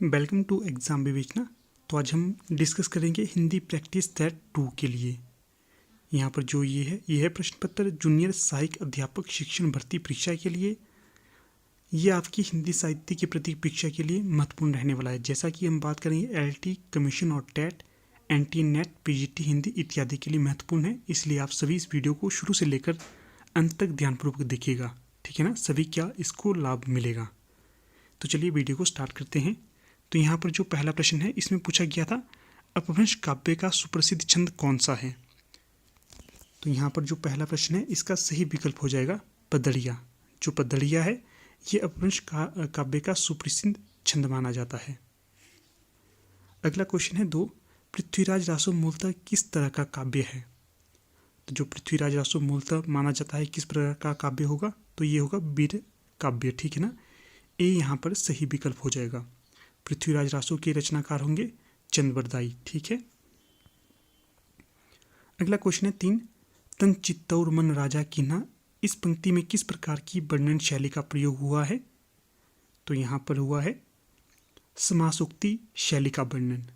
Welcome to exam विवेचना। तो आज हम डिस्कस करेंगे हिंदी प्रैक्टिस सेट 2 के लिए। यहाँ पर जो ये है प्रश्न पत्र जूनियर सहायक अध्यापक शिक्षण भर्ती परीक्षा के लिए। ये आपकी हिंदी साहित्य की प्रति परीक्षा के लिए महत्वपूर्ण रहने वाला है। जैसा कि हम बात करेंगे एलटी कमीशन और टेट एनटी नेट पीजीटी हिंदी इत्यादि के लिए महत्वपूर्ण है, इसलिए आप सभी इस वीडियो को शुरू से लेकर अंत तक ध्यानपूर्वक देखिएगा, ठीक है ना। सभी क्या इसको लाभ मिलेगा। तो चलिए वीडियो को स्टार्ट करते हैं। तो यहाँ पर जो पहला प्रश्न है इसमें पूछा गया था अपभ्रंश काव्य का सुप्रसिद्ध छंद कौन सा है। तो यहाँ पर जो पहला प्रश्न है इसका सही विकल्प हो जाएगा पदड़िया। जो पदड़िया है ये अपभ्रंश काव्य का सुप्रसिद्ध छंद माना जाता है। अगला क्वेश्चन है 2, पृथ्वीराज रासो मूलतः किस तरह का काव्य है। तो जो पृथ्वीराज रासो मूलतः माना जाता है किस प्रकार का काव्य होगा, तो ये होगा वीर काव्य, ठीक है ना। ए यहाँ पर सही विकल्प हो जाएगा। पृथ्वीराज रासो के रचनाकार होंगे चंद्रवरदाई, ठीक है। अगला क्वेश्चन है 3, तन चित्तौर मन राजा कीन्हा, इस पंक्ति में किस प्रकार की वर्णन शैली का प्रयोग हुआ है। तो यहाँ पर हुआ है समासोक्ति शैली का वर्णन।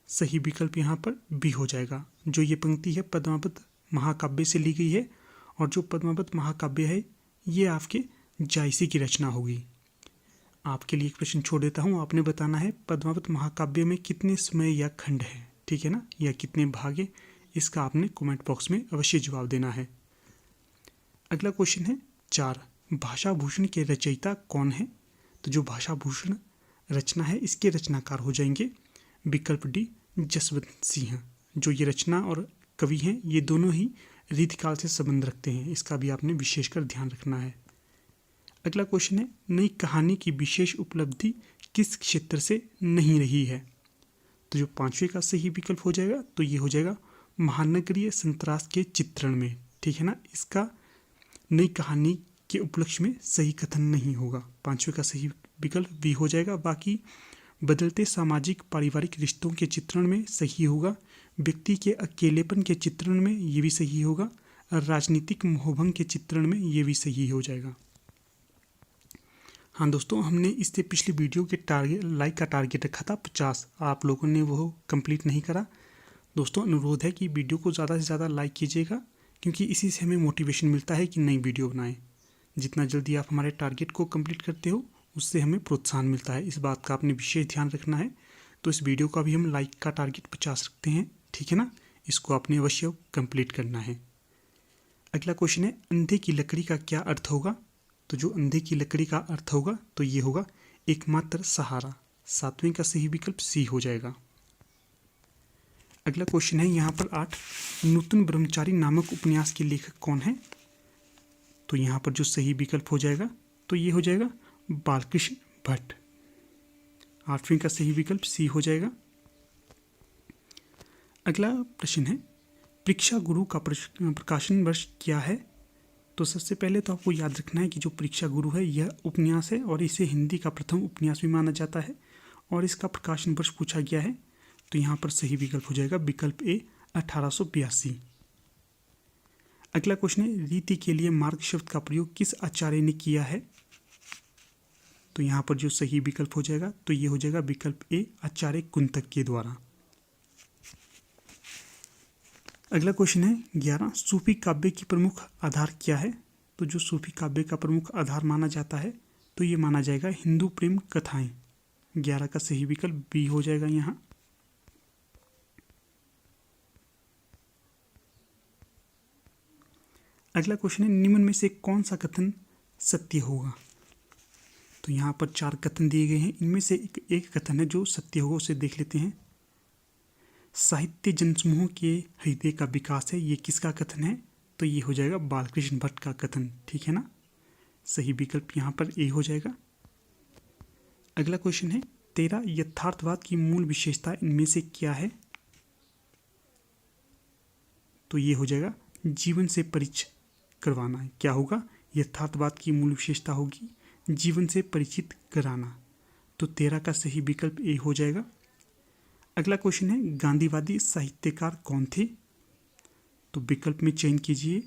सही विकल्प यहाँ पर बी हो जाएगा। जो ये पंक्ति है पद्मावत महाकाव्य से ली गई है और जो पद्मावत महाकाव्य है ये आपके जायसी की रचना होगी। आपके लिए एक प्रश्न छोड़ देता हूँ, आपने बताना है पद्मावत महाकाव्य में कितने समय या खंड है, ठीक है ना, या कितने भाग है। इसका आपने कमेंट बॉक्स में अवश्य जवाब देना है। अगला क्वेश्चन है 4, भाषा भूषण के रचयिता कौन है। तो जो भाषा भूषण रचना है इसके रचनाकार हो जाएंगे विकल्प डी जसवंत सिंह। जो ये रचना और कवि हैं ये दोनों ही रीतिकाल से संबंध रखते हैं, इसका भी आपने विशेषकर ध्यान रखना है। अगला क्वेश्चन है नई कहानी की विशेष उपलब्धि किस क्षेत्र से नहीं रही है। तो जो 5वें का सही विकल्प हो जाएगा तो ये हो जाएगा महानगरीय संतरास के चित्रण में, ठीक है ना। इसका नई कहानी के उपलक्ष्य में सही कथन नहीं होगा। 5वें का सही विकल्प भी हो जाएगा। बाकी बदलते सामाजिक पारिवारिक रिश्तों के चित्रण में सही होगा, व्यक्ति के अकेलेपन के चित्रण में ये भी सही होगा, और राजनीतिक मोहभंग के चित्रण में ये भी सही हो जाएगा। हाँ दोस्तों, हमने इससे पिछली वीडियो के लाइक का टारगेट रखा था 50, आप लोगों ने वो कंप्लीट नहीं करा। दोस्तों अनुरोध है कि वीडियो को ज़्यादा से ज़्यादा लाइक कीजिएगा, क्योंकि इसी से हमें मोटिवेशन मिलता है कि नई वीडियो बनाएं। जितना जल्दी आप हमारे टारगेट को कंप्लीट करते हो उससे हमें प्रोत्साहन मिलता है, इस बात का आपने विशेष ध्यान रखना है। तो इस वीडियो का भी हम लाइक का टारगेट 50 रखते हैं, ठीक है ना। इसको आपने अवश्य कंप्लीट करना है। अगला क्वेश्चन है अंधे की लकड़ी का क्या अर्थ होगा। तो जो अंधे की लकड़ी का अर्थ होगा तो ये होगा एकमात्र सहारा। 7वें का सही विकल्प सी हो जाएगा। अगला क्वेश्चन है यहाँ पर 8, नूतन ब्रह्मचारी नामक उपन्यास के लेखक कौन है। तो यहाँ पर जो सही विकल्प हो जाएगा तो ये हो जाएगा बालकृष्ण भट्ट। 8वें का सही विकल्प सी हो जाएगा। अगला प्रश्न है परीक्षा गुरु का प्रकाशन वर्ष क्या है। तो सबसे पहले तो आपको याद रखना है कि जो परीक्षा गुरु है यह उपन्यास है और इसे हिंदी का प्रथम उपन्यास भी माना जाता है और इसका प्रकाशन वर्ष पूछा गया है। तो यहाँ पर सही विकल्प हो जाएगा विकल्प ए 1882। अगला क्वेश्चन है रीति के लिए मार्ग शब्द का प्रयोग किस आचार्य ने किया है। तो यहाँ पर जो सही विकल्प हो जाएगा तो ये हो जाएगा विकल्प ए आचार्य कुंतक के द्वारा। अगला क्वेश्चन है 11, सूफी काव्य की प्रमुख आधार क्या है। तो जो सूफी काव्य का प्रमुख आधार माना जाता है तो ये माना जाएगा हिंदू प्रेम कथाएं। 11 का सही विकल्प बी हो जाएगा यहाँ। अगला क्वेश्चन है निम्न में से कौन सा कथन सत्य होगा। तो यहाँ पर 4 कथन दिए गए हैं, इनमें से एक कथन है जो सत्य होगा, उसे देख लेते हैं। साहित्य जनसमूह के हृदय का विकास है, ये किसका कथन है। तो ये हो जाएगा बालकृष्ण भट्ट का कथन, ठीक है ना। सही विकल्प यहाँ पर ए हो जाएगा। अगला क्वेश्चन है 13, यथार्थवाद की मूल विशेषता इनमें से क्या है। तो ये हो जाएगा जीवन से परिचित करवाना है। क्या होगा, यथार्थवाद की मूल विशेषता होगी जीवन से परिचित कराना। तो 13 का सही विकल्प ए हो जाएगा। अगला क्वेश्चन है गांधीवादी साहित्यकार कौन थे। तो विकल्प में चयन कीजिए।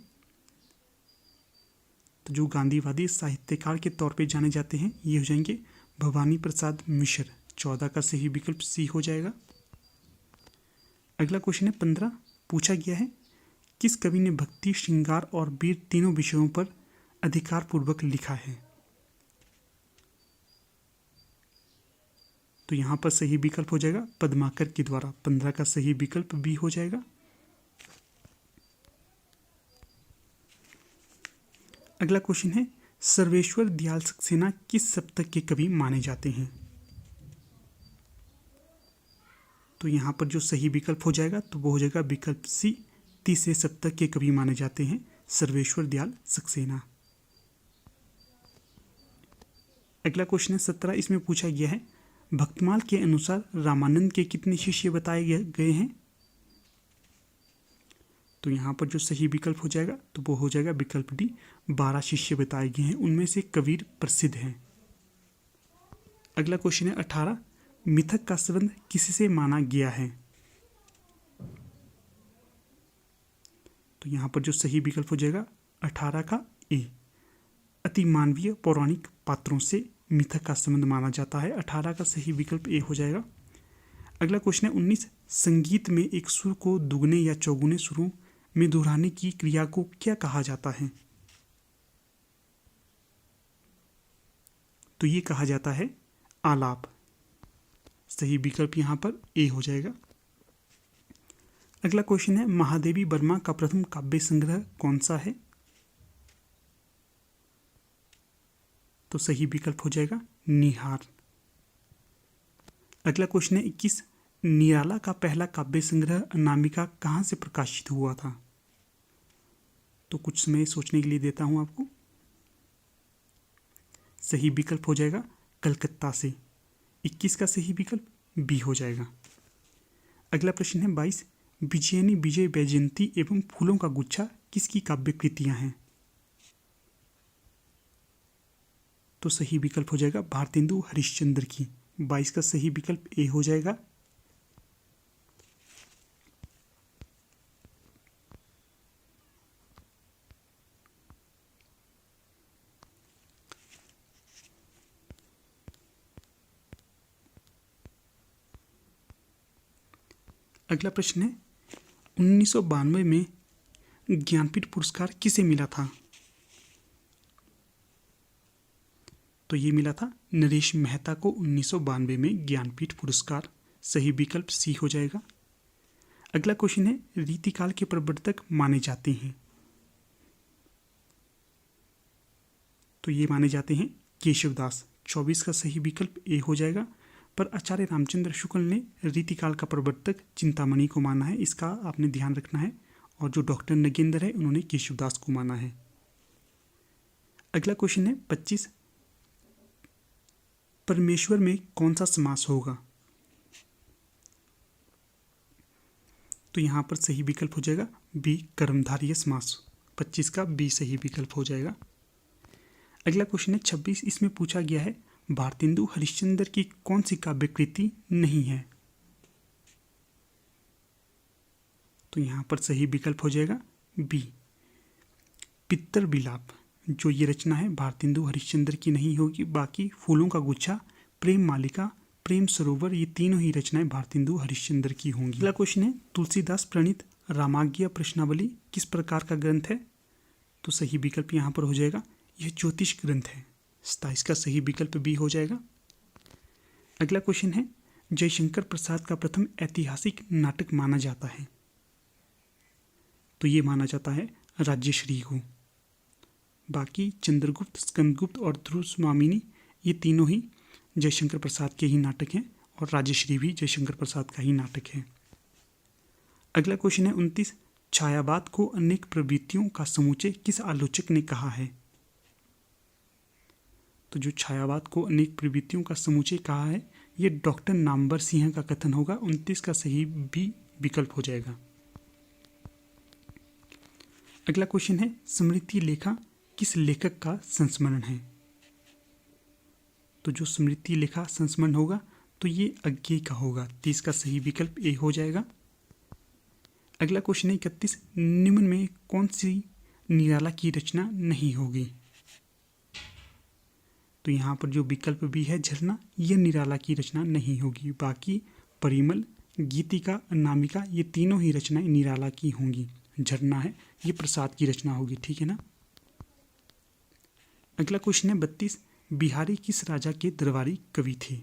तो जो गांधीवादी साहित्यकार के तौर पे जाने जाते हैं ये हो जाएंगे भवानी प्रसाद मिश्र, 14 का सही विकल्प सी हो जाएगा। अगला क्वेश्चन है 15, पूछा गया है किस कवि ने भक्ति, श्रृंगार और वीर तीनों विषयों पर अधिकारपूर्वक लिखा है। तो यहाँ पर सही विकल्प हो जाएगा पद्माकर के द्वारा। 15 का सही विकल्प बी हो जाएगा। अगला क्वेश्चन है सर्वेश्वर दयाल सक्सेना किस शतक के कवि माने जाते हैं। तो यहाँ पर जो सही विकल्प हो जाएगा तो वो हो जाएगा विकल्प सी, तीसरे शतक के कवि माने जाते हैं सर्वेश्वर दयाल सक्सेना। अगला क्वेश्चन है 17, इसमें पूछा गया है भक्तमाल के अनुसार रामानंद के कितने शिष्य बताए गए हैं। तो यहाँ पर जो सही विकल्प हो जाएगा तो वो हो जाएगा विकल्प डी, 12 शिष्य बताए गए हैं, उनमें से कबीर प्रसिद्ध हैं। अगला क्वेश्चन है 18, मिथक का संबंध किससे माना गया है। तो यहाँ पर जो सही विकल्प हो जाएगा 18 का ए, अति मानवीय पौराणिक पात्रों से मिथक का संबंध माना जाता है। 18 का सही विकल्प ए हो जाएगा। अगला क्वेश्चन है 19, संगीत में एक सुर को दुगने या चौगुने सुरों में दोहराने की क्रिया को क्या कहा जाता है। तो ये कहा जाता है आलाप। सही विकल्प यहाँ पर ए हो जाएगा। अगला क्वेश्चन है महादेवी वर्मा का प्रथम काव्य संग्रह कौन सा है। तो सही विकल्प हो जाएगा निहार। अगला क्वेश्चन है 21, निराला का पहला काव्य संग्रह अनामिका कहाँ से प्रकाशित हुआ था। तो कुछ समय सोचने के लिए देता हूं आपको। सही विकल्प हो जाएगा कलकत्ता से। 21 का सही विकल्प बी हो जाएगा। अगला प्रश्न है 22, विजयनी विजय वैजयंती एवं फूलों का गुच्छा किसकी काव्य कृतियां हैं। तो सही विकल्प हो जाएगा भारतेंदु हरिश्चंद्र की। 22 का सही विकल्प ए हो जाएगा। अगला प्रश्न है 1992 में ज्ञानपीठ पुरस्कार किसे मिला था। तो ये मिला था नरेश मेहता को 1992 में ज्ञानपीठ पुरस्कार। सही विकल्प सी हो जाएगा। अगला क्वेश्चन है रीतिकाल के प्रवर्तक माने जाते हैं। तो ये माने जाते हैं केशवदास। 24 का सही विकल्प ए हो जाएगा। पर आचार्य रामचंद्र शुक्ल ने रीतिकाल का प्रवर्तक चिंतामणि को माना है, इसका आपने ध्यान रखना है। और जो डॉक्टर नगेंद्र है उन्होंने केशवदास को माना है। अगला क्वेश्चन है 25, परमेश्वर में कौन सा समास होगा। तो यहाँ पर सही विकल्प हो जाएगा बी, कर्मधारय समास। 25 का बी सही विकल्प हो जाएगा। अगला क्वेश्चन है 26, इसमें पूछा गया है भारतेंदु हरिश्चंद्र की कौन सी काव्य कृति नहीं है। तो यहाँ पर सही विकल्प हो जाएगा बी, पित्तर विलाप। जो ये रचना है भारतेंदु हरिश्चंद्र की नहीं होगी। बाकी फूलों का गुच्छा, प्रेम मालिका, प्रेम सरोवर, ये तीनों ही रचनाएं भारतेंदु हरिश्चंद्र की होंगी। अगला क्वेश्चन है तुलसीदास प्रणीत रामाज्ञा प्रश्नावली किस प्रकार का ग्रंथ है। तो सही विकल्प यहाँ पर हो जाएगा यह ज्योतिष ग्रंथ है। 27 का सही विकल्प बी हो जाएगा। अगला क्वेश्चन है जयशंकर प्रसाद का प्रथम ऐतिहासिक नाटक माना जाता है। तो ये माना जाता है राज्यश्री को। बाकी चंद्रगुप्त, स्कंदगुप्त और ध्रुव स्वामिनी ये तीनों ही जयशंकर प्रसाद के ही नाटक हैं और राज्यश्री भी जयशंकर प्रसाद का ही नाटक है। अगला क्वेश्चन है 29, छायावाद को अनेक प्रवृत्तियों का समुच्चय किस आलोचक ने कहा है। तो जो छायावाद को अनेक प्रवृत्तियों का समुच्चय कहा है ये डॉक्टर नामवर सिंह का कथन होगा। 29 का सही बी विकल्प हो जाएगा। अगला क्वेश्चन है स्मृति लेखा किस लेखक का संस्मरण है। तो जो स्मृति लेखा संस्मरण होगा तो ये अज्ञेय का होगा। 30 का सही विकल्प ए हो जाएगा। अगला क्वेश्चन है 31, निम्न में कौन सी निराला की रचना नहीं होगी। तो यहाँ पर जो विकल्प भी है झरना, ये निराला की रचना नहीं होगी। बाकी परिमल, गीतिका, अनामिका ये तीनों ही रचनाएं निराला की होंगी। झरना है ये प्रसाद की रचना होगी, ठीक है ना। अगला क्वेश्चन है 32, बिहारी किस राजा के दरबारी कवि थे?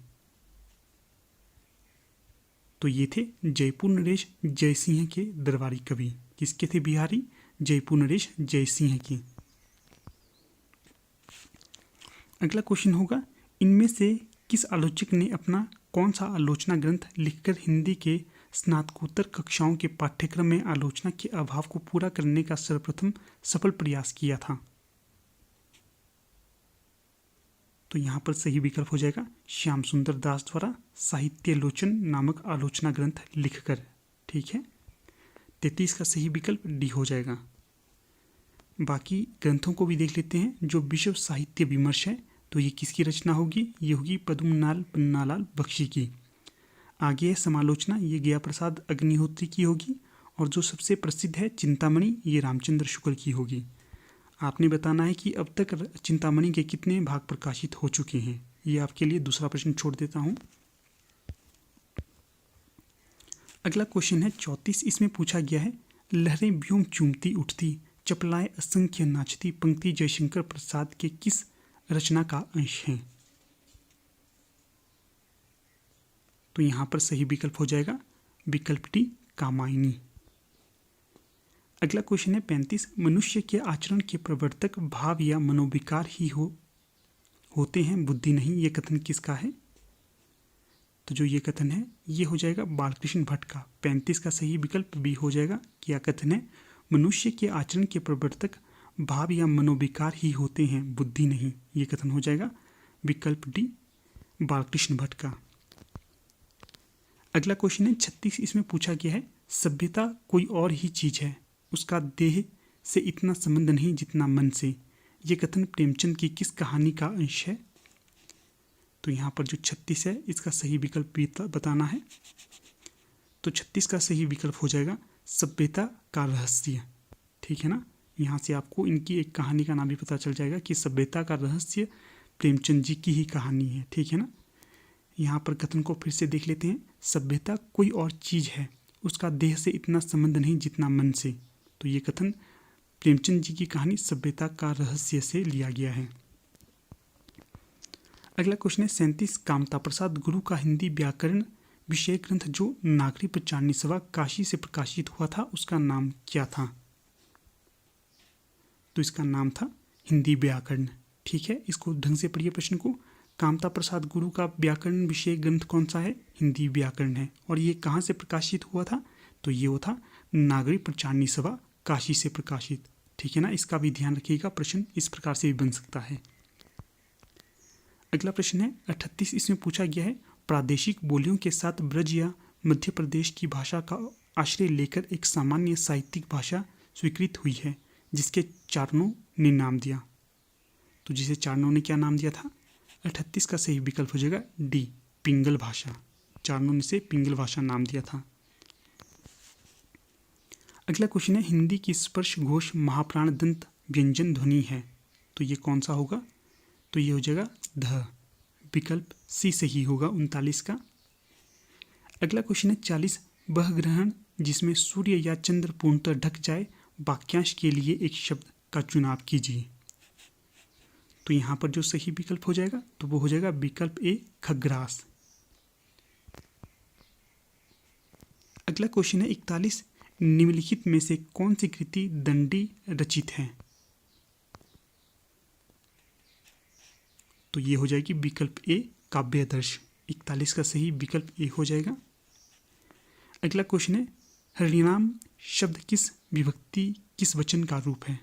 तो ये थे जयपुर नरेश जयसिंह के दरबारी कवि। किसके थे बिहारी? जयपुर नरेश जयसिंह के। अगला क्वेश्चन होगा, इनमें से किस आलोचक ने अपना कौन सा आलोचना ग्रंथ लिखकर हिंदी के स्नातकोत्तर कक्षाओं के पाठ्यक्रम में आलोचना के अभाव को पूरा करने का सर्वप्रथम सफल प्रयास किया था? तो यहाँ पर सही विकल्प हो जाएगा श्याम सुंदर दास द्वारा साहित्यालोचन नामक आलोचना ग्रंथ लिखकर, ठीक है। 33 का सही विकल्प डी हो जाएगा। बाकी ग्रंथों को भी देख लेते हैं। जो विश्व साहित्य विमर्श है तो ये किसकी रचना होगी? ये होगी पद्मनाल पन्नालाल बख्शी की। आगे है समालोचना, ये गया प्रसाद अग्निहोत्री की होगी। और जो सबसे प्रसिद्ध है चिंतामणि, ये रामचंद्र शुक्ल की होगी। आपने बताना है कि अब तक चिंतामणि के कितने भाग प्रकाशित हो चुके हैं। ये आपके लिए दूसरा प्रश्न छोड़ देता हूँ। अगला क्वेश्चन है 34, इसमें पूछा गया है, लहरें व्योम चूमती उठती, चपलाएं असंख्य नाचती पंक्ति जयशंकर प्रसाद के किस रचना का अंश है? तो यहाँ पर सही विकल्प हो जाएगा विकल्प डी कामायनी। अगला क्वेश्चन है 35, मनुष्य के आचरण के प्रवर्तक भाव या मनोविकार ही होते हैं, बुद्धि नहीं, ये कथन किसका है? तो जो ये कथन है ये हो जाएगा बालकृष्ण भट्ट का। 35 का सही विकल्प बी हो जाएगा। क्या कथन है? मनुष्य के आचरण के प्रवर्तक भाव या मनोविकार ही होते हैं, बुद्धि नहीं, ये कथन हो जाएगा विकल्प डी बालकृष्ण भट्ट का। अगला क्वेश्चन है 36, इसमें पूछा गया है, सभ्यता कोई और ही चीज है, उसका देह से इतना संबंध नहीं जितना मन से, ये कथन प्रेमचंद की किस कहानी का अंश है? तो यहाँ पर जो 36 है इसका सही विकल्प भी बताना है। तो 36 का सही विकल्प हो जाएगा सभ्यता का रहस्य, ठीक है ना। यहाँ से आपको इनकी एक कहानी का नाम भी पता चल जाएगा कि सभ्यता का रहस्य प्रेमचंद जी की ही कहानी है, ठीक है ना। यहाँ पर कथन को फिर से देख लेते हैं, सभ्यता कोई और चीज है, उसका देह से इतना संबंध नहीं जितना मन से। तो ये कथन प्रेमचंद जी की कहानी सभ्यता का रहस्य से लिया गया है। अगला क्वेश्चन है 37, कामता प्रसाद गुरु का हिंदी व्याकरण विषय ग्रंथ जो नागरी प्रचारणी सभा काशी से प्रकाशित हुआ था उसका नाम क्या था? तो इसका नाम था हिंदी व्याकरण, ठीक है। इसको ढंग से पढ़िए प्रश्न को। कामता प्रसाद गुरु का व्याकरण विषय ग्रंथ कौन सा है? हिंदी व्याकरण है। और ये कहाँ से प्रकाशित हुआ था? तो ये वो था नागरी प्रचारणी सभा काशी से प्रकाशित, ठीक है ना। इसका भी ध्यान रखिएगा, प्रश्न इस प्रकार से भी बन सकता है। अगला प्रश्न है 38, इसमें पूछा गया है, प्रादेशिक बोलियों के साथ ब्रज या मध्य प्रदेश की भाषा का आश्रय लेकर एक सामान्य साहित्यिक भाषा स्वीकृत हुई है जिसके चारणों ने नाम दिया। तो जिसे चारणों ने क्या नाम दिया था? 38 का सही विकल्प हो जाएगा डी पिंगल भाषा। चारणों ने से पिंगल भाषा नाम दिया था। अगला क्वेश्चन है, हिंदी की स्पर्श घोष महाप्राण दंत व्यंजन ध्वनि है, तो ये कौन सा होगा? तो ये हो जाएगा ध, विकल्प सी सही होगा 39 का। अगला क्वेश्चन है 40, वह ग्रहण जिसमें सूर्य या चंद्र पूर्णतः ढक जाए, वाक्यांश के लिए एक शब्द का चुनाव कीजिए। तो यहाँ पर जो सही विकल्प हो जाएगा तो वो हो जाएगा विकल्प ए खग्रास। अगला क्वेश्चन है 41, निम्नलिखित में से कौन सी कृति दंडी रचित है? तो ये हो जाएगी विकल्प ए काव्यादर्श। 41 का सही विकल्प ए हो जाएगा। अगला क्वेश्चन है, हरिनाम शब्द किस विभक्ति किस वचन का रूप है?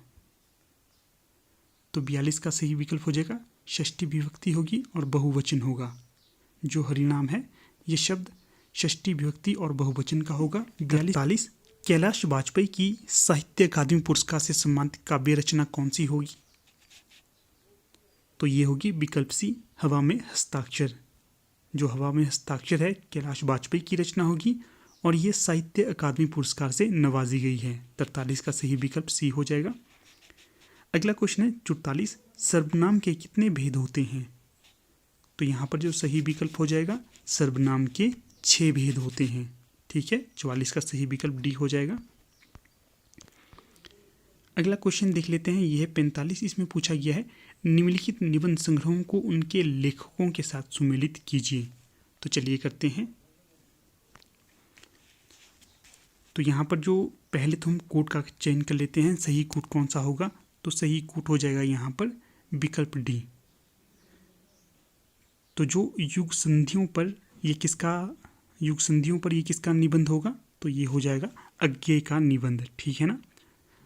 तो 42 का सही विकल्प हो जाएगा षष्ठी विभक्ति होगी और बहुवचन होगा। जो हरिनाम है ये शब्द षष्ठी विभक्ति और बहुवचन का होगा। 42, कैलाश वाजपेयी की साहित्य अकादमी पुरस्कार से सम्मानित काव्य रचना कौन सी होगी? तो ये होगी विकल्प सी हवा में हस्ताक्षर। जो हवा में हस्ताक्षर है कैलाश वाजपेयी की रचना होगी और ये साहित्य अकादमी पुरस्कार से नवाजी गई है। 43 का सही विकल्प सी हो जाएगा। अगला क्वेश्चन है 44, सर्वनाम के कितने भेद होते हैं? तो यहाँ पर जो सही विकल्प हो जाएगा सर्वनाम के 6 भेद होते हैं। ठीक है, 44 का सही विकल्प डी हो जाएगा। अगला क्वेश्चन देख लेते हैं, यह 45। इसमें पूछा गया है निम्नलिखित निबंध संग्रहों को उनके लेखकों के साथ सुमेलित कीजिए। तो चलिए करते हैं। तो यहाँ पर जो पहले तो हम कोड का चयन कर लेते हैं, सही कोड कौन सा होगा। तो सही कोड हो जाएगा यहाँ पर विकल्प डी। तो जो युग संधियों पर ये किसका निबंध होगा। तो ये हो जाएगा अज्ञेय का निबंध। ठीक है ना।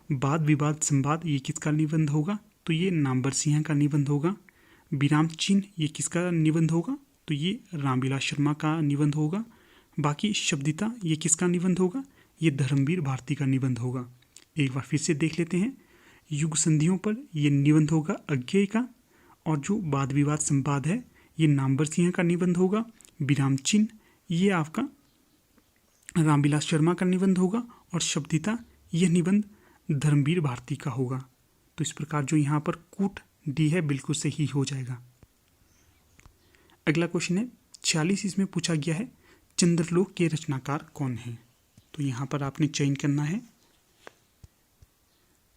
वाद विवाद संवाद ये किसका निबंध होगा। तो ये नामवर सिंह का निबंध होगा। विराम चिन्ह ये किसका निबंध होगा। तो ये रामविलास शर्मा का निबंध होगा। बाकी शब्दिता ये किसका निबंध होगा। ये धर्मवीर भारती का निबंध होगा। एक बार फिर से देख लेते हैं, युग संधियों पर यह निबंध होगा अज्ञेय का, और जो वाद विवाद संवाद है ये नामवर सिंह का निबंध होगा। विराम चिन्ह ये आपका रामविलास शर्मा का निबंध होगा, और शब्दिता यह निबंध धर्मवीर भारती का होगा। तो इस प्रकार जो यहाँ पर कूट डी है बिल्कुल सही हो जाएगा। अगला क्वेश्चन है 46। इसमें पूछा गया है चंद्रलोक के रचनाकार कौन है। तो यहाँ पर आपने चयन करना है।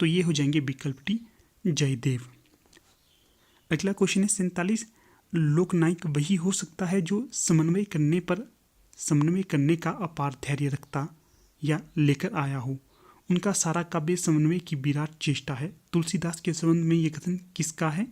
तो ये हो जाएंगे विकल्प डी जयदेव। अगला क्वेश्चन है 47। लोकनायक वही हो सकता है जो समन्वय करने का अपार धैर्य रखता या लेकर आया हो। उनका सारा काव्य समन्वय की विराट चेष्टा है। तुलसीदास के संबंध में ये कथन किसका है।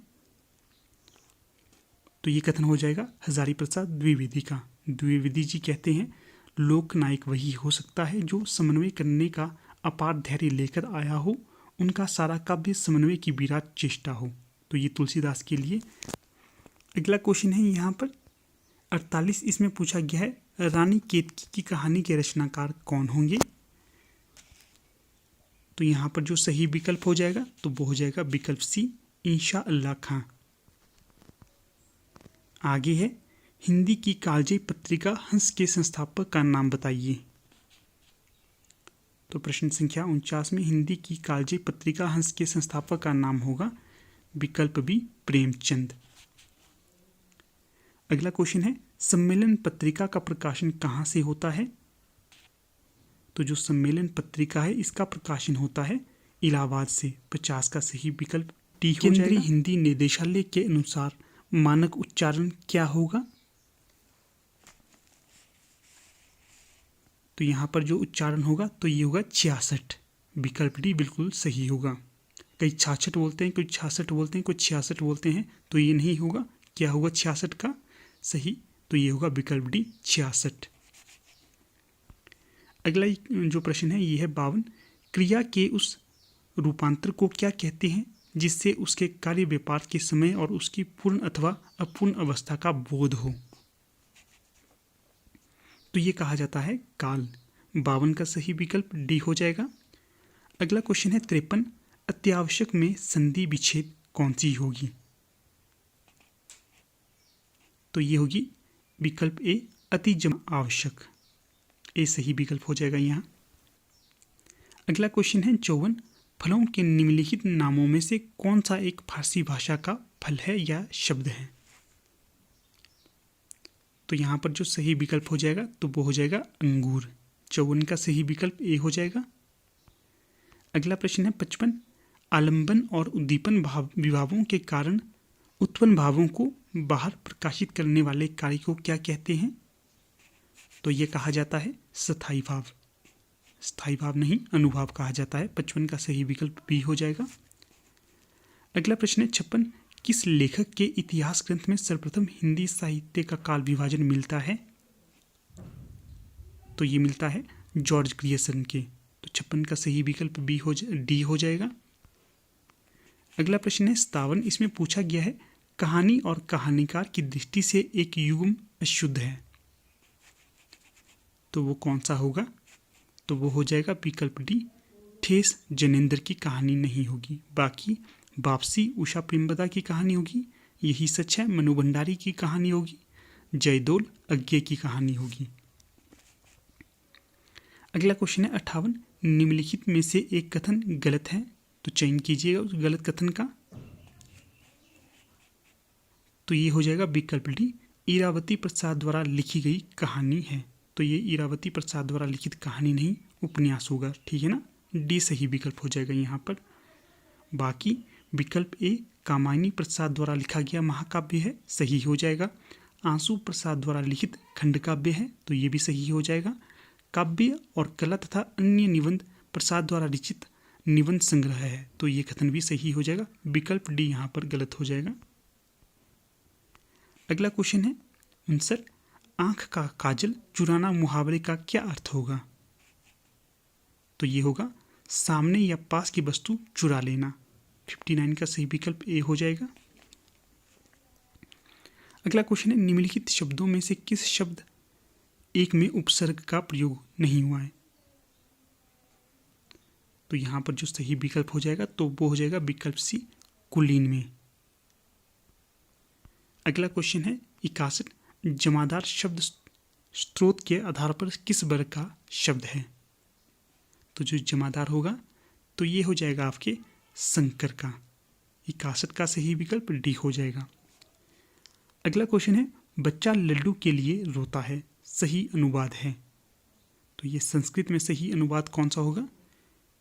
तो ये कथन हो जाएगा हजारी प्रसाद द्विवेदी का। द्विवेदी जी कहते हैं लोकनायक वही हो सकता है जो समन्वय करने का अपार धैर्य लेकर आया हो, उनका सारा काव्य समन्वय की विराट चेष्टा हो। तो ये तुलसीदास के लिए। अगला क्वेश्चन है यहाँ पर 48। इसमें पूछा गया है रानी केतकी की कहानी के रचनाकार कौन होंगे। तो यहाँ पर जो सही विकल्प हो जाएगा तो वो हो जाएगा विकल्प सी इंशा अल्लाह खां। आगे है हिंदी की कालजयी पत्रिका हंस के संस्थापक का नाम बताइए। तो प्रश्न संख्या 49 में हिंदी की कालजयी पत्रिका हंस के संस्थापक का नाम होगा विकल्प बी प्रेमचंद। अगला क्वेश्चन है सम्मेलन पत्रिका का प्रकाशन कहाँ से होता है। तो जो सम्मेलन पत्रिका है इसका प्रकाशन होता है इलाहाबाद से। 50 का सही विकल्प डी हो जाएगा। केंद्रीय हिंदी निदेशालय के अनुसार मानक उच्चारण क्या होगा। तो यहाँ पर जो उच्चारण होगा तो ये होगा 66। विकल्प डी बिल्कुल सही होगा। कई 66 बोलते हैं, कोई 66 बोलते हैं, कोई 66 बोलते हैं, तो ये नहीं होगा। क्या होगा 66 का सही। तो ये होगा विकल्प डी 66। अगला जो प्रश्न है ये है 52। क्रिया के उस रूपांतर को क्या कहते हैं जिससे उसके कार्य व्यापार के समय और उसकी पूर्ण अथवा अपूर्ण अवस्था का बोध हो। तो ये कहा जाता है काल। 52 का सही विकल्प डी हो जाएगा। अगला क्वेश्चन है 53। अत्यावश्यक में संधि विच्छेद कौन सी होगी। तो ये होगी विकल्प ए अति जमा आवश्यक। ए सही विकल्प हो जाएगा यहाँ। अगला क्वेश्चन है 54। फलों के निम्नलिखित नामों में से कौन सा एक फारसी भाषा का फल है या शब्द है। तो यहाँ पर जो सही विकल्प हो जाएगा तो वो हो जाएगा अंगूर। 54 का सही विकल्प ए हो जाएगा। अगला प्रश्न है 55। आलंबन और उद्दीपन विभावों के कारण उत्पन्न भावों को बाहर प्रकाशित करने वाले कार्य को क्या कहते हैं। तो ये कहा जाता है स्थायी भाव। स्थायी भाव नहीं, अनुभाव कहा जाता है। 55 का सही विकल्प बी हो जाएगा। अगला प्रश्न है 56। किस लेखक के इतिहास ग्रंथ में सर्वप्रथम हिंदी साहित्य का काल विभाजन मिलता है। तो ये मिलता है जॉर्ज ग्रियर्सन के। तो 56 का सही विकल्प डी हो जाएगा। अगला प्रश्न है 57। इसमें पूछा गया है कहानी और कहानीकार की दृष्टि से एक युग्म अशुद्ध है। तो वो कौन सा होगा। तो वो हो जाएगा विकल्प डी ठेस जनेंद्र की कहानी नहीं होगी। बाकी वापसी उषा प्रेमवदा की कहानी होगी। यही सच है मनु भंडारी की कहानी होगी। जयदोल अज्ञे की कहानी होगी। अगला क्वेश्चन है 58। निम्नलिखित में से एक कथन गलत है। तो चयन कीजिएगा उस गलत कथन का। तो ये हो जाएगा विकल्प डी, इरावती प्रसाद द्वारा लिखी गई कहानी है। तो ये इरावती प्रसाद द्वारा लिखित कहानी नहीं, उपन्यास होगा, ठीक है ना। डी सही विकल्प हो जाएगा यहाँ पर। बाकी विकल्प ए, कामायनी प्रसाद द्वारा लिखा गया महाकाव्य है, सही हो जाएगा। आंसू प्रसाद द्वारा लिखित खंडकाव्य है, तो ये भी सही हो जाएगा। काव्य और कला तथा अन्य निबंध प्रसाद द्वारा रचित निबंध संग्रह है, तो ये कथन भी सही हो जाएगा। विकल्प डी यहाँ पर गलत हो जाएगा। अगला क्वेश्चन है 59, आंख का काजल चुराना मुहावरे का क्या अर्थ होगा? तो ये होगा सामने या पास की वस्तु चुरा लेना। 59 का सही विकल्प ए हो जाएगा। अगला क्वेश्चन है, निम्नलिखित शब्दों में से किस शब्द एक में उपसर्ग का प्रयोग नहीं हुआ है? तो यहाँ पर जो सही विकल्प हो जाएगा तो वो हो जाएगा विकल्प सी, कुलीन में। अगला क्वेश्चन है 61, जमादार शब्द स्रोत के आधार पर किस वर्ग का शब्द है? तो जो जमादार होगा तो ये हो जाएगा आपके शंकर का। 61 का सही विकल्प डी हो जाएगा। अगला क्वेश्चन है, बच्चा लड्डू के लिए रोता है, सही अनुवाद है। तो ये संस्कृत में सही अनुवाद कौन सा होगा?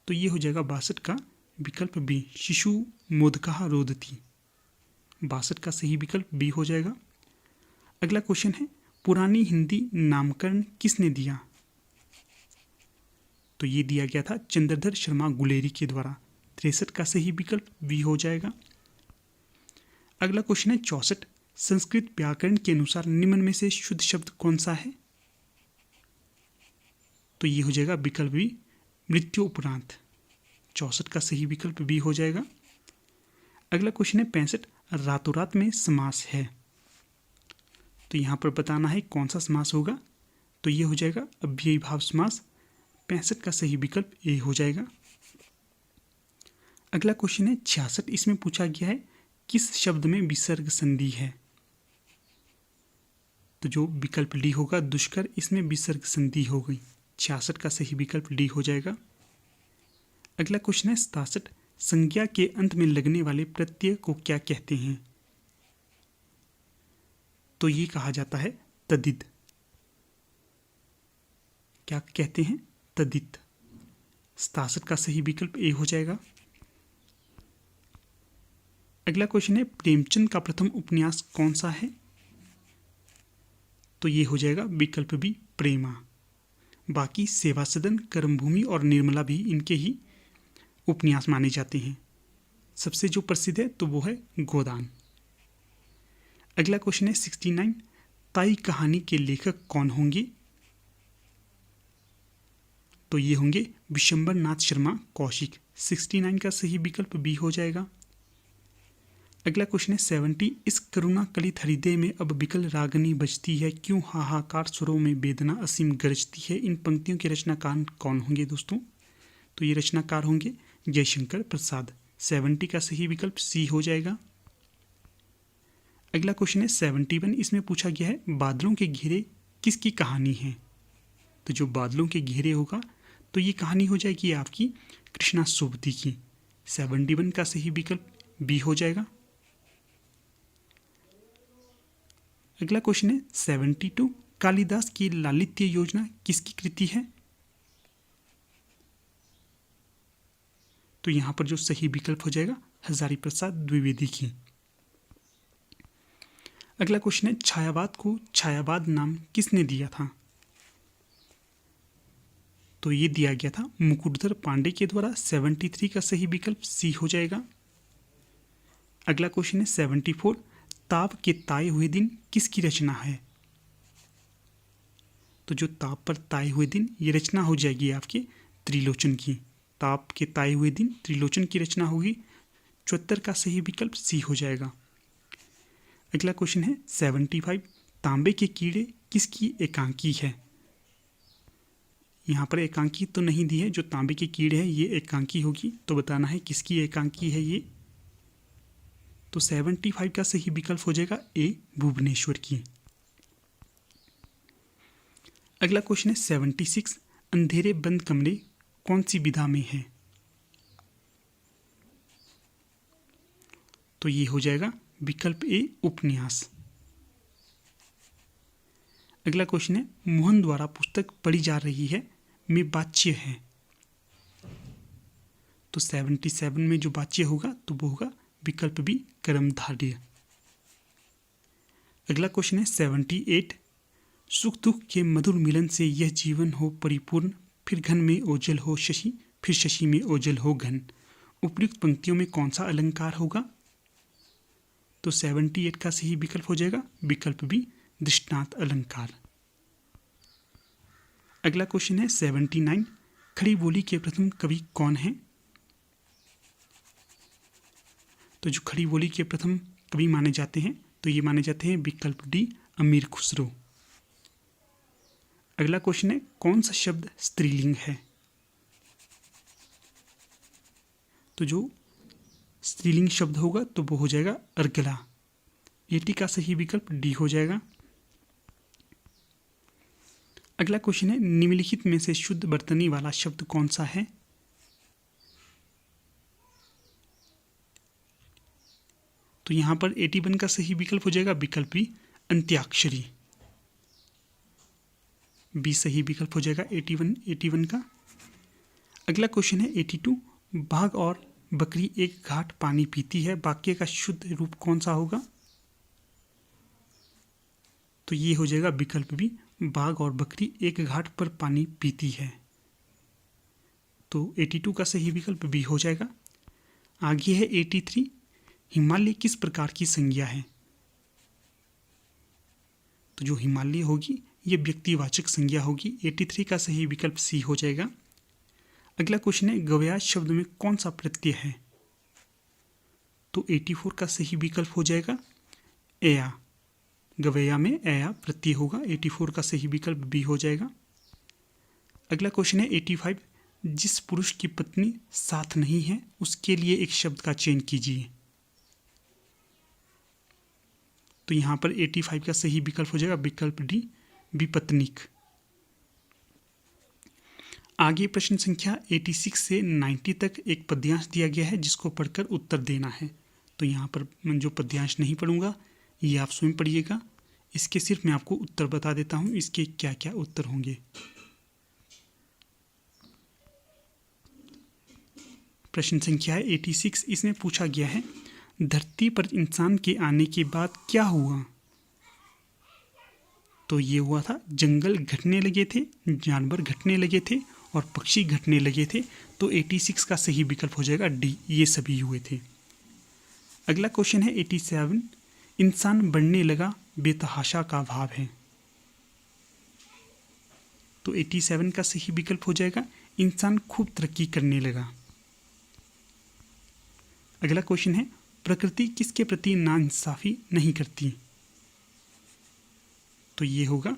तो ये हो जाएगा 62 का विकल्प बी, शिशु मोदकः रोदति। 62 का सही विकल्प बी हो जाएगा। अगला क्वेश्चन है, पुरानी हिंदी नामकरण किसने दिया? तो ये दिया गया था चंद्रधर शर्मा गुलेरी के द्वारा। 63 का सही विकल्प बी हो जाएगा। अगला क्वेश्चन है 64, संस्कृत व्याकरण के अनुसार निम्न में से शुद्ध शब्द कौन सा है? तो ये हो जाएगा विकल्प बी, मृत्यु उपरांत। 64 का सही विकल्प बी हो जाएगा। अगला क्वेश्चन है 65, रातों रात में समास है। तो यहाँ पर बताना है कौन सा समास होगा। तो ये हो जाएगा अव्ययीभाव समास। 65 का सही विकल्प ए हो जाएगा। अगला क्वेश्चन है 66, इसमें पूछा गया है किस शब्द में विसर्ग संधि है? तो जो विकल्प डी होगा दुष्कर, इसमें विसर्ग संधि हो गई। 66 का सही विकल्प डी हो जाएगा। अगला क्वेश्चन है 67, संज्ञा के अंत में लगने वाले प्रत्यय को क्या कहते हैं? तो ये कहा जाता है तद्धित। क्या कहते हैं? तद्धित। 67 का सही विकल्प ए हो जाएगा। अगला क्वेश्चन है, प्रेमचंद का प्रथम उपन्यास कौन सा है? तो ये हो जाएगा विकल्प बी, प्रेमा। बाकी सेवा सदन, कर्मभूमि और निर्मला भी इनके ही उपन्यास माने जाते हैं। सबसे जो प्रसिद्ध है तो वो है गोदान। अगला क्वेश्चन है 69, ताई कहानी के लेखक कौन होंगे? तो ये होंगे विशंबर नाथ शर्मा कौशिक। 69 का सही विकल्प बी हो जाएगा। अगला क्वेश्चन है 70, इस करुणा कलित हृदय में अब बिकल रागनी बजती है, क्यों हाहाकार स्वरों में वेदना असीम गरजती है। इन पंक्तियों के रचनाकार कौन होंगे दोस्तों? तो ये रचनाकार होंगे जयशंकर प्रसाद। 70 का सही विकल्प सी हो जाएगा। अगला क्वेश्चन है 71, इसमें पूछा गया है बादलों के घेरे किसकी कहानी है? तो जो बादलों के घेरे होगा तो ये कहानी हो जाएगी आपकी कृष्णा सोबती की। 71 का सही विकल्प बी हो जाएगा। अगला क्वेश्चन है 72, कालिदास की लालित्य योजना किसकी कृति है? तो यहां पर जो सही विकल्प हो जाएगा हजारी प्रसाद द्विवेदी की। अगला क्वेश्चन है, छायावाद को छायावाद नाम किसने दिया था? तो ये दिया गया था मुकुटधर पांडे के द्वारा। 73 का सही विकल्प सी हो जाएगा। अगला क्वेश्चन है 74, ताप के ताए हुए दिन किसकी रचना है? तो जो ताप पर ताए हुए दिन, ये रचना हो जाएगी आपके त्रिलोचन की। ताप के ताए हुए दिन त्रिलोचन की रचना होगी। 74 का सही विकल्प सी हो जाएगा। अगला क्वेश्चन है 75, तांबे के कीड़े किसकी एकांकी है? यहाँ पर एकांकी तो नहीं दी है, जो तांबे के कीड़े हैं ये एकांकी होगी, तो बताना है किसकी एकांकी है ये। तो 75 का सही विकल्प हो जाएगा ए, भुवनेश्वर की। अगला क्वेश्चन है 76, अंधेरे बंद कमरे कौन सी विधा में है? तो ये हो जाएगा विकल्प ए उपन्यास। अगला क्वेश्चन है, मोहन द्वारा पुस्तक पढ़ी जा रही है में वाच्य है। तो 77 में जो वाच्य होगा तो वो होगा विकल्प बी कर्मधारय। अगला क्वेश्चन है 78, सुख दुख के मधुर मिलन से यह जीवन हो परिपूर्ण, फिर घन में ओझल हो शशि, फिर शशि में ओझल हो घन। उपयुक्त पंक्तियों में कौन सा अलंकार होगा? तो 78 का सही विकल्प हो जाएगा विकल्प बी दृष्टांत अलंकार। अगला क्वेश्चन है 79, खड़ी बोली के प्रथम कवि कौन है? तो जो खड़ी बोली के प्रथम कवि माने जाते हैं तो ये माने जाते हैं विकल्प डी अमीर खुसरो। अगला क्वेश्चन है, कौन सा शब्द स्त्रीलिंग है? तो जो स्त्रीलिंग शब्द होगा तो वो हो जाएगा अर्गला। 80 का सही विकल्प डी हो जाएगा। अगला क्वेश्चन है, निम्नलिखित में से शुद्ध वर्तनी वाला शब्द कौन सा है? तो यहां पर 81 का सही विकल्प हो जाएगा विकल्प बी अंत्याक्षरी। बी सही विकल्प हो जाएगा 81 का। अगला क्वेश्चन है 82, बाघ और बकरी एक घाट पानी पीती है, वाक्य का शुद्ध रूप कौन सा होगा? तो ये हो जाएगा विकल्प बी बाघ और बकरी एक घाट पर पानी पीती है। तो 82 का सही विकल्प बी हो जाएगा। आगे है 83, हिमालय किस प्रकार की संज्ञा है? तो जो हिमालय होगी ये व्यक्तिवाचक संज्ञा होगी। 83 का सही विकल्प सी हो जाएगा। अगला क्वेश्चन है, गवया शब्द में कौन सा प्रत्यय है? तो 84 का सही विकल्प हो जाएगा एया। गवैया में एया प्रत्यय होगा। 84 का सही विकल्प बी हो जाएगा। अगला क्वेश्चन है 85, जिस पुरुष की पत्नी साथ नहीं है उसके लिए एक शब्द का चयन कीजिए। तो यहां पर 85 का सही विकल्प हो जाएगा विकल्प डी विपत्निक। आगे प्रश्न संख्या 86 से 90 तक एक पद्यांश दिया गया है जिसको पढ़कर उत्तर देना है। तो यहाँ पर मैं जो पद्यांश नहीं पढ़ूंगा ये आप स्वयं पढ़िएगा। इसके सिर्फ मैं आपको उत्तर बता देता हूँ इसके क्या क्या उत्तर होंगे। प्रश्न संख्या है 86, इसमें पूछा गया है, धरती पर इंसान के आने के बाद क्या हुआ? तो ये हुआ था जंगल घटने लगे थे, जानवर घटने लगे थे और पक्षी घटने लगे थे। तो 86 का सही विकल्प हो जाएगा डी, ये सभी हुए थे। अगला क्वेश्चन है 87, इंसान बढ़ने लगा बेतहाशा का भाव है। तो 87 का सही विकल्प हो जाएगा इंसान खूब तरक्की करने लगा। अगला क्वेश्चन है, प्रकृति किसके प्रति नाइंसाफी नहीं करती? तो ये होगा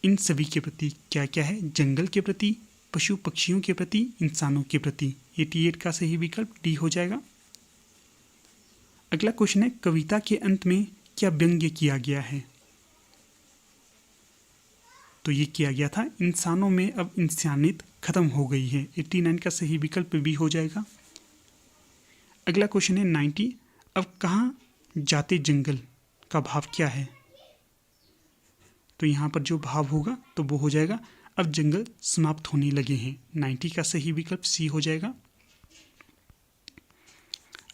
इन सभी के प्रति। क्या क्या है? जंगल के प्रति, पशु पक्षियों के प्रति, इंसानों के प्रति। 88 का सही विकल्प डी हो जाएगा। अगला क्वेश्चन है, कविता के अंत में क्या व्यंग्य किया गया है? तो ये किया गया था इंसानों में अब इंसानियत खत्म हो गई है। 89 का सही विकल्प बी हो जाएगा। अगला क्वेश्चन है 90, अब कहाँ जाते जंगल का भाव क्या है? तो यहाँ पर जो भाव होगा तो वो हो जाएगा अब जंगल समाप्त होने लगे हैं। 90 का सही विकल्प सी हो जाएगा।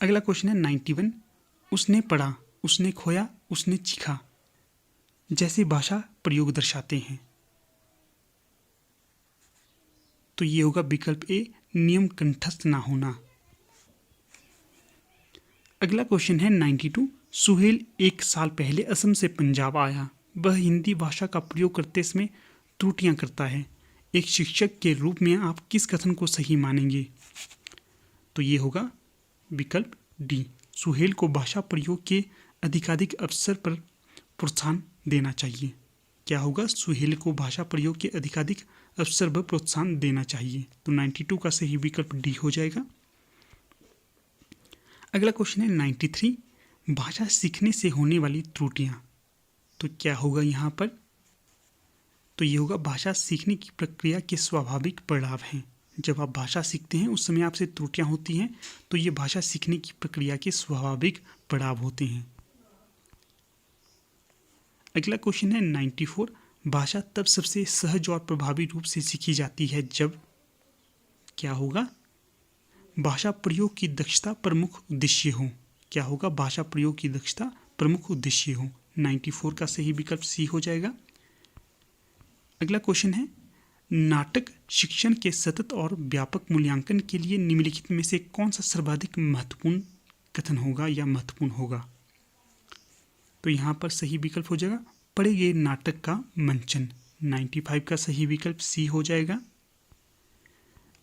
अगला क्वेश्चन है 91, उसने पढ़ा, उसने खोया, उसने चीखा जैसे भाषा प्रयोग दर्शाते हैं। तो ये होगा विकल्प ए नियम कंठस्थ ना होना। अगला क्वेश्चन है 92, सुहेल 1 साल पहले असम से पंजाब आया। वह हिंदी भाषा का प्रयोग करते समय त्रुटियां करता है। एक शिक्षक के रूप में आप किस कथन को सही मानेंगे? तो ये होगा विकल्प डी, सुहेल को भाषा प्रयोग के अधिकाधिक अवसर पर प्रोत्साहन देना चाहिए। क्या होगा? सुहेल को भाषा प्रयोग के अधिकाधिक अवसर पर प्रोत्साहन देना चाहिए। तो 92 का सही विकल्प डी हो जाएगा। अगला क्वेश्चन है 93, भाषा सीखने से होने वाली त्रुटियां। तो क्या होगा यहाँ पर? तो ये होगा भाषा सीखने की प्रक्रिया के स्वाभाविक परिणाम हैं। जब आप भाषा सीखते हैं उस समय आपसे त्रुटियां होती हैं तो ये भाषा सीखने की प्रक्रिया के स्वाभाविक परिणाम होते हैं। अगला क्वेश्चन है 94। भाषा तब सबसे सहज और प्रभावी रूप से सीखी जाती है जब क्या होगा? भाषा प्रयोग की दक्षता प्रमुख उद्देश्य हो। क्या होगा? भाषा प्रयोग की दक्षता प्रमुख उद्देश्य हो। 94 का सही विकल्प सी हो जाएगा। अगला क्वेश्चन है नाटक शिक्षण के सतत और व्यापक मूल्यांकन के लिए निम्नलिखित में से कौन सा सर्वाधिक महत्वपूर्ण कथन होगा या महत्वपूर्ण होगा? तो यहाँ पर सही विकल्प हो जाएगा पढ़े गए नाटक का मंचन। 95 का सही विकल्प सी हो जाएगा।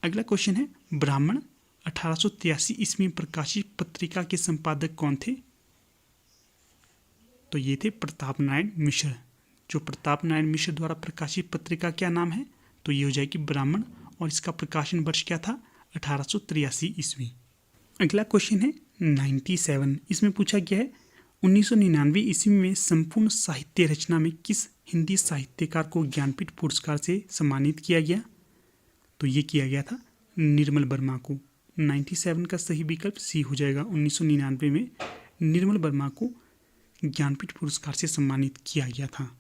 अगला क्वेश्चन है ब्राह्मण 1883 ईस्वी में प्रकाशित पत्रिका के संपादक कौन थे? तो ये थे प्रताप नारायण मिश्र। जो प्रताप नारायण मिश्र द्वारा प्रकाशित पत्रिका क्या नाम है? तो ये हो जाएगी ब्राह्मण और इसका प्रकाशन वर्ष क्या था? 1883 ईस्वी। अगला क्वेश्चन है 97। इसमें पूछा गया है 1999 ईस्वी में संपूर्ण साहित्य रचना में किस हिंदी साहित्यकार को ज्ञानपीठ पुरस्कार से सम्मानित किया गया? तो ये किया गया था निर्मल वर्मा को। 97 का सही विकल्प सी हो जाएगा। 1999 में निर्मल वर्मा को ज्ञानपीठ पुरस्कार से सम्मानित किया गया था।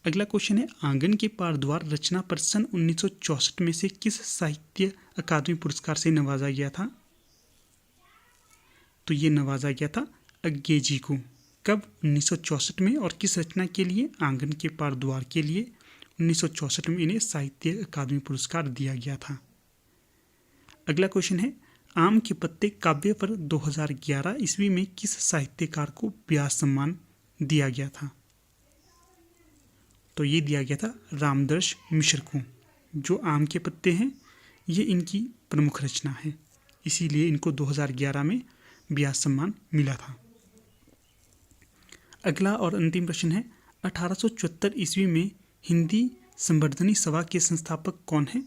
अगला क्वेश्चन है आंगन के पार द्वार रचना पर सन 1964 में से किस साहित्य अकादमी पुरस्कार से नवाजा गया था? तो ये नवाजा गया था अज्ञे जी को। कब? 1964 में। और किस रचना के लिए? आंगन के पार द्वार के लिए 1964 में इन्हें साहित्य अकादमी पुरस्कार दिया गया था। अगला क्वेश्चन है आम के पत्ते काव्य पर 2011 ईस्वी में किस साहित्यकार को व्यास सम्मान दिया गया था? तो ये दिया गया था रामदर्श मिश्र को। जो आम के पत्ते हैं ये इनकी प्रमुख रचना है, इसीलिए इनको 2011 में व्यास सम्मान मिला था। अगला और अंतिम प्रश्न है 1874 ईस्वी में हिंदी संवर्धनी सभा के संस्थापक कौन हैं?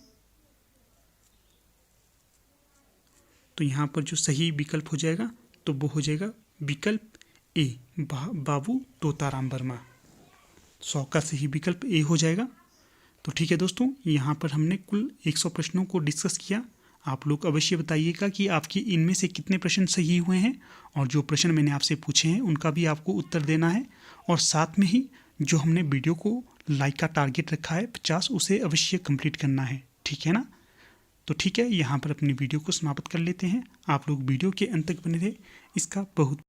तो यहाँ पर जो सही विकल्प हो जाएगा तो वो हो जाएगा विकल्प ए बाबू तोताराम वर्मा। 100 का सही विकल्प ए हो जाएगा। तो ठीक है दोस्तों, यहाँ पर हमने कुल 100 प्रश्नों को डिस्कस किया। आप लोग अवश्य बताइएगा कि आपकी इनमें से कितने प्रश्न सही हुए हैं और जो प्रश्न मैंने आपसे पूछे हैं उनका भी आपको उत्तर देना है। और साथ में ही जो हमने वीडियो को लाइक का टारगेट रखा है 50, उसे अवश्य कंप्लीट करना है। ठीक है ना? तो ठीक है, यहाँ पर अपनी वीडियो को समाप्त कर लेते हैं। आप लोग वीडियो के अंत तक बने रहे, इसका बहुत